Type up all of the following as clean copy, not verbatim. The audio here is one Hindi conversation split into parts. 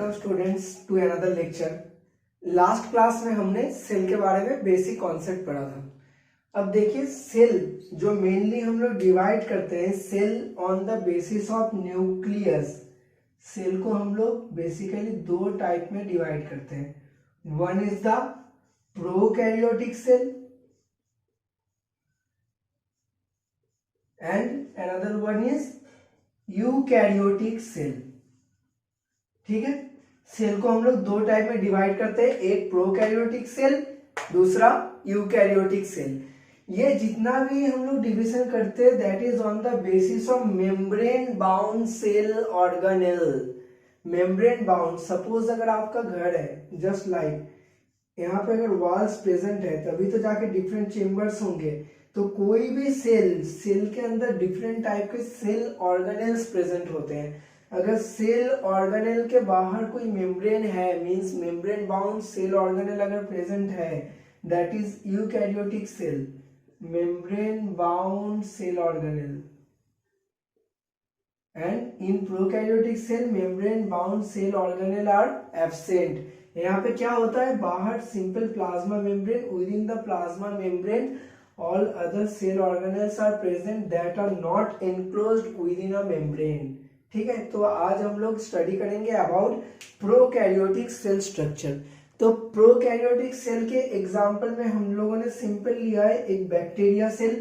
Welcome students to another lecture. Last class में हमने सेल के बारे में बेसिक कॉन्सेप्ट पढ़ा था। अब देखिए सेल जो मेनली हम लोग डिवाइड करते हैं cell on the basis of nucleus. Cell को हम लोग बेसिकली दो टाइप में डिवाइड करते हैं। One is the prokaryotic cell and another one is eukaryotic cell. ठीक है, सेल को हम लोग दो टाइप में डिवाइड करते हैं, एक प्रोकैरियोटिक सेल, दूसरा यूकैरियोटिक सेल। ये जितना भी हम लोग डिवीजन करते हैं that is on the basis of membrane bound cell organelle. Membrane bound, suppose अगर आपका घर है जस्ट लाइक यहाँ पे अगर वॉल्स प्रेजेंट है तभी तो जाके डिफरेंट चेम्बर्स होंगे। तो कोई भी सेल के अंदर डिफरेंट टाइप के सेल ऑर्गेनेल्स प्रेजेंट होते हैं। अगर सेल ऑर्गेनेल के बाहर कोई मेम्ब्रेन है means membrane bound cell organelle अगर प्रेजेंट है that is eukaryotic cell. Membrane bound cell organelle and in prokaryotic cell membrane bound cell organelle are absent. यहाँ पे क्या होता है, बाहर simple plasma membrane, within the plasma membrane all other cell organelles are present that are not enclosed within a membrane। ठीक है, तो आज हम लोग स्टडी करेंगे अबाउट प्रोकैरियोटिक सेल स्ट्रक्चर। तो प्रोकैरियोटिक सेल के एग्जांपल में हम लोगों ने सिंपल लिया है एक bacteria cell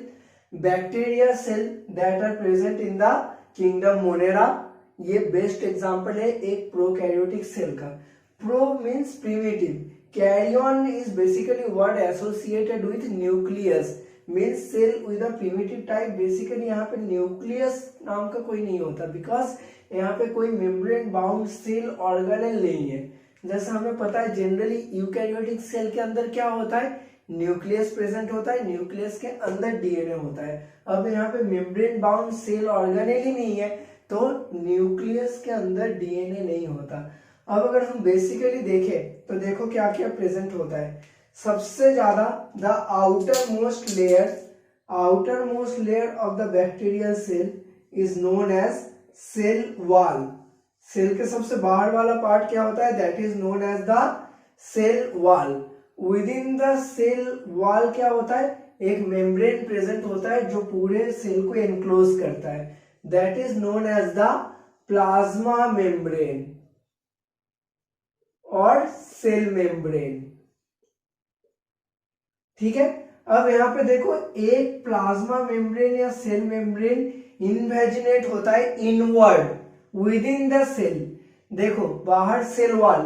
that are present in the kingdom Monera. ये बेस्ट एग्जांपल है एक प्रोकैरियोटिक सेल का। Pro means primitive, karyon is basically word associated with nucleus means cell with a primitive type. Basically यहाँ पे न्यूक्लियस नाम का कोई नहीं होता बिकॉज यहाँ पे कोई मेम्ब्रेन बाउंड सेल ऑर्गेनेल नहीं है। जैसा हमें पता है जनरली यूकैरियोटिक सेल के अंदर क्या होता है, न्यूक्लियस प्रेजेंट होता है, न्यूक्लियस के अंदर डीएनए होता है। अब यहाँ पे मेम्ब्रेन बाउंड सेल ऑर्गेनेल ही नहीं है तो न्यूक्लियस के अंदर डीएनए नहीं होता। अब अगर हम बेसिकली देखें तो देखो क्या क्या प्रेजेंट होता है। सबसे ज्यादा the outer most layer of the bacterial cell is known as cell wall. Cell के सबसे बाहर वाला पार्ट क्या होता है, that is known as the cell wall. Within the cell wall क्या होता है, एक मेम्ब्रेन प्रेजेंट होता है जो पूरे सेल को एनक्लोज करता है, that is known as the plasma membrane और सेल मेम्ब्रेन। ठीक है, अब यहाँ पे देखो एक प्लाज्मा मेम्ब्रेन या सेल मेम्ब्रेन इनवेजिनेट होता है inward within the cell. देखो बाहर सेल वॉल,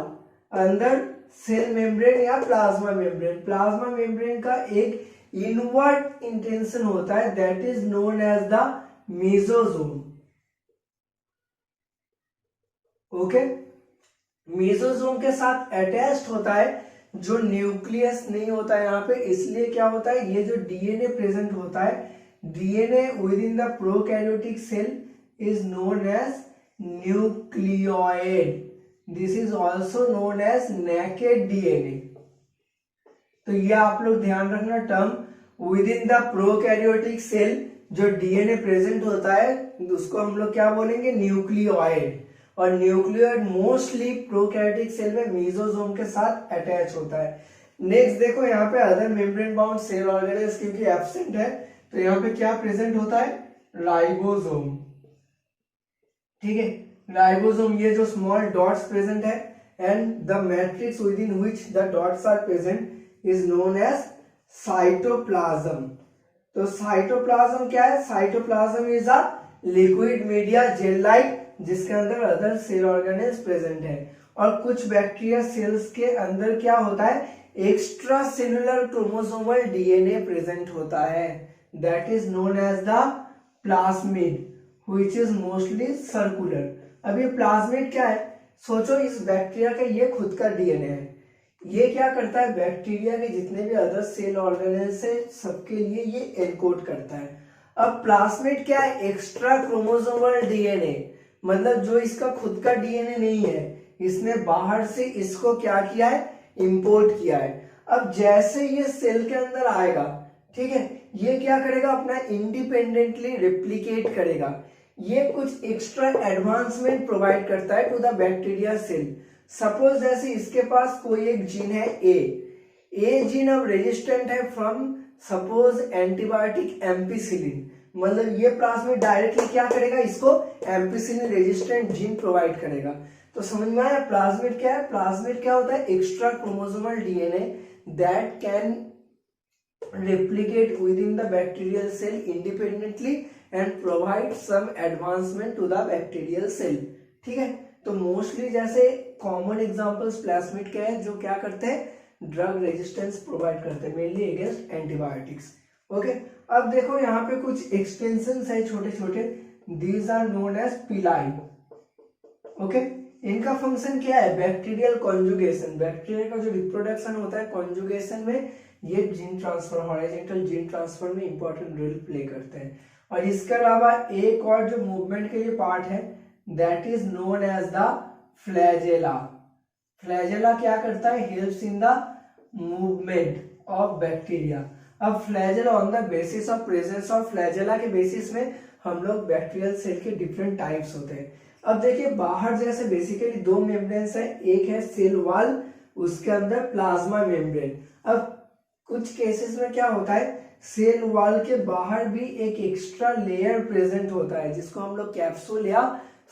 अंदर सेल मेम्ब्रेन या प्लाज्मा मेम्ब्रेन का एक इनवर्ड इंटेंशन होता है that is known as the mesosome. Okay, mesosome के साथ अटैच्ड होता है जो न्यूक्लियस नहीं होता है यहाँ पे। इसलिए क्या होता है, ये जो डीएनए प्रेजेंट होता है, DNA within the prokaryotic cell is known as nucleoid. This is also known as naked DNA. तो ये आप लोग ध्यान रखना term within the prokaryotic cell जो डीएनए प्रेजेंट होता है उसको हम लोग क्या बोलेंगे, न्यूक्लियोइड। और न्यूक्लियोइड मोस्टली प्रोकैरियोटिक सेल में मेसोसोम के साथ अटैच होता है। नेक्स्ट देखो यहाँ पे other membrane bound cell organelles क्योंकि एब्सेंट है तो यहाँ पे क्या प्रेजेंट होता है, राइबोसोम। ठीक है, राइबोसोम ये जो स्मॉल डॉट्स प्रेजेंट है and the matrix within which the dots are present is known as cytoplasm. तो साइटोप्लाज्म क्या है, cytoplasm is a liquid media gel like जिसके अंदर अदर सेल ऑर्गेनेल्स प्रेजेंट है। और कुछ बैक्टीरिया सेल्स के अंदर क्या होता है, extra cellular chromosomal DNA present होता है that is known as the plasmid which is mostly circular. अब ये प्लाज्मिड क्या है, सोचो इस बैक्टीरिया का ये खुद का डीएनए है। ये क्या करता है, बैक्टीरिया के जितने भी अदर सेल ऑर्गेनेल्स है सबके लिए ये एनकोड करता है। अब प्लाज्मिड क्या है, एक्स्ट्रा क्रोमोसोमल डीएनए, मतलब जो इसका खुद का डीएनए नहीं है, इसने बाहर से इसको क्या किया है, इंपोर्ट किया है। अब जैसे ये सेल के अंदर आएगा, ठीक है, ये क्या करेगा, अपना इंडिपेंडेंटली रेप्लिकेट करेगा। ये कुछ एक्स्ट्रा एडवांसमेंट प्रोवाइड करता है to the bacteria cell. Suppose जैसे इसके पास कोई एक जीन है ए जीन अब रेजिस्टेंट है फ्रॉम सपोज एंटीबायोटिक एम्पिसिलिन, मतलब ये प्लाज्मिड डायरेक्टली क्या करेगा, इसको एम्पिसिलिन रेजिस्टेंट जीन प्रोवाइड करेगा। तो समझ में आया प्लाज्मिड क्या है? प्लाज्मिड क्या होता है? Extra chromosomal DNA that can replicate within the bacterial cell independently and provide some advancement to the bacterial cell। ठीक है, तो मोस्टली जैसे कॉमन एग्जांपल्स प्लाज्मिड के हैं जो क्या करते हैं, ड्रग रेजिस्टेंस प्रोवाइड करते हैं मेनली अगेंस्ट एंटीबायोटिक्स। ओके, अब देखो यहाँ पे कुछ एक्सटेंशंस है छोटे छोटे, दीज आर नोन एज पिलाई। ओके, इनका फंक्शन क्या है? बैक्टीरियल कॉन्जुगेशन, बैक्टीरिया का जो रिप्रोडक्शन होता है कॉन्जुगेशन में ये gene transfer, horizontal gene transfer में इंपॉर्टेंट रोल प्ले करते हैं। और इसके अलावा एक और जो मूवमेंट के लिए पार्ट है that is known as the flagella. Flagella क्या करता है? Helps in the movement of bacteria. अब flagella on the basis of presence of flagella के बेसिस में हम लोग बैक्टीरियल सेल के डिफरेंट टाइप्स होते हैं। अब देखिए बाहर जैसे बेसिकली दो मेम्ब्रेन्स है, एक है सेल वॉल, उसके अंदर प्लाज्मा मेम्ब्रेन। अब कुछ केसेस में क्या होता है, सेल वॉल के बाहर भी एक एक्स्ट्रा लेयर प्रेजेंट होता है जिसको हम लोग कैप्सूल या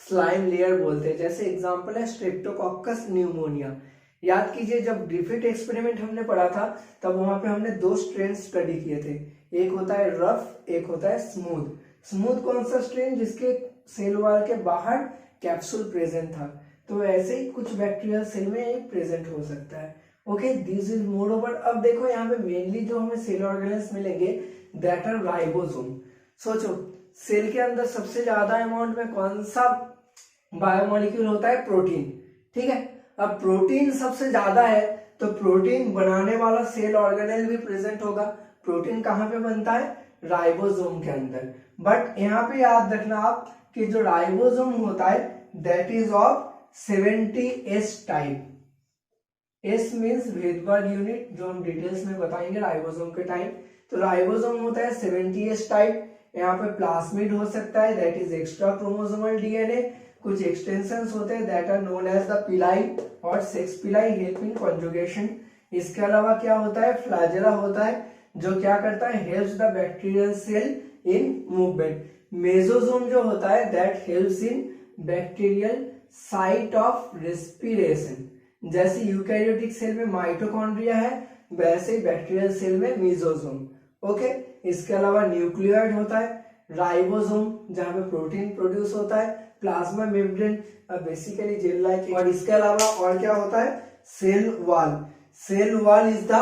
स्लाइम लेयर बोलते हैं। जैसे एग्जांपल है स्ट्रेप्टोकोकस न्यूमोनिया। याद कीजिए जब ग्रिफिथ एक्सपेरिमेंट हमने पढ़ा था तब वहां पे हमने दो स्ट्रेन स्टडी किए थे, एक होता है रफ, एक होता है स्मूथ। स्मूथ कौन सा स्ट्रेन? जिसके सेल वॉल के बाहर कैप्सूल प्रेजेंट था। तो ऐसे ही कुछ बैक्टीरियल सेल में प्रेजेंट हो सकता है। Okay, this is more over. अब देखो यहाँ पे मेनली जो हमें सेल ऑर्गेनेल्स मिलेंगे दैट आर राइबोसोम। सोचो सेल के अंदर सबसे ज्यादा अमाउंट में कौन सा बायोमोलिक्यूल होता है? प्रोटीन। ठीक है, अब प्रोटीन सबसे ज्यादा है तो प्रोटीन बनाने वाला सेल ऑर्गेनेल भी प्रेजेंट होगा। प्रोटीन कहाँ पे बनता है? राइबोसोम के अंदर। बट यहाँ पे याद रखना आप कि जो राइबोसोम होता है that is of 70S type. S means Svedberg unit, जो हम डिटेल्स में बताएंगे राइबोसोम के टाइम। तो राइबोसोम होता है 70S टाइप। यहाँ पे प्लाज्मिड हो सकता है that is extra chromosomal DNA. कुछ एक्सटेंशंस होते हैं that are known as the pili और सेक्स पिलाई हेल्प इन कॉन्जुगेशन। इसके अलावा क्या होता है? फ्लैजेला होता है जो क्या करता है? Helps the bacterial cell in movement. Mesosome जो होता है that helps in bacterial site of respiration. जैसे यूकैरियोटिक सेल में माइटोकॉन्ड्रिया है वैसे ही बैक्टीरियल सेल में मेसोसोम। ओके, इसके अलावा न्यूक्लियोइड होता है, राइबोसोम जहां पे प्रोटीन प्रोड्यूस होता है, plasma membrane basically gel like. और इसके अलावा और क्या होता है? Cell wall. Cell wall is the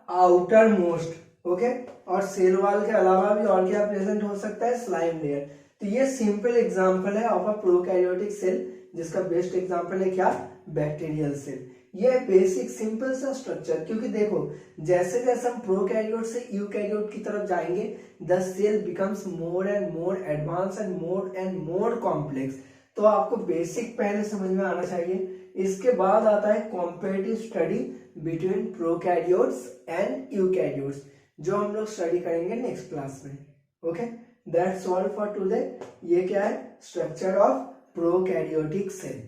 outer most. Okay, और सेल वॉल के अलावा भी और क्या प्रेजेंट हो सकता है? Slime layer. तो ये सिंपल एग्जांपल है ऑफ अ प्रोकैरियोटिक सेल, जिसका बेस्ट एग्जांपल है क्या? Bacterial cell. ये बेसिक सिंपल सा स्ट्रक्चर, क्योंकि देखो जैसे जैसे हम प्रोकैरियोट से यूकैरियोट की तरफ जाएंगे the cell becomes more and more advance and more complex. तो आपको बेसिक पहले समझ में आना चाहिए। इसके बाद आता है comparative study between prokaryotes and eukaryotes, जो हम लोग स्टडी करेंगे नेक्स्ट क्लास में। Okay, that's all for today. ये क्या है? Structure of prokaryotic cell.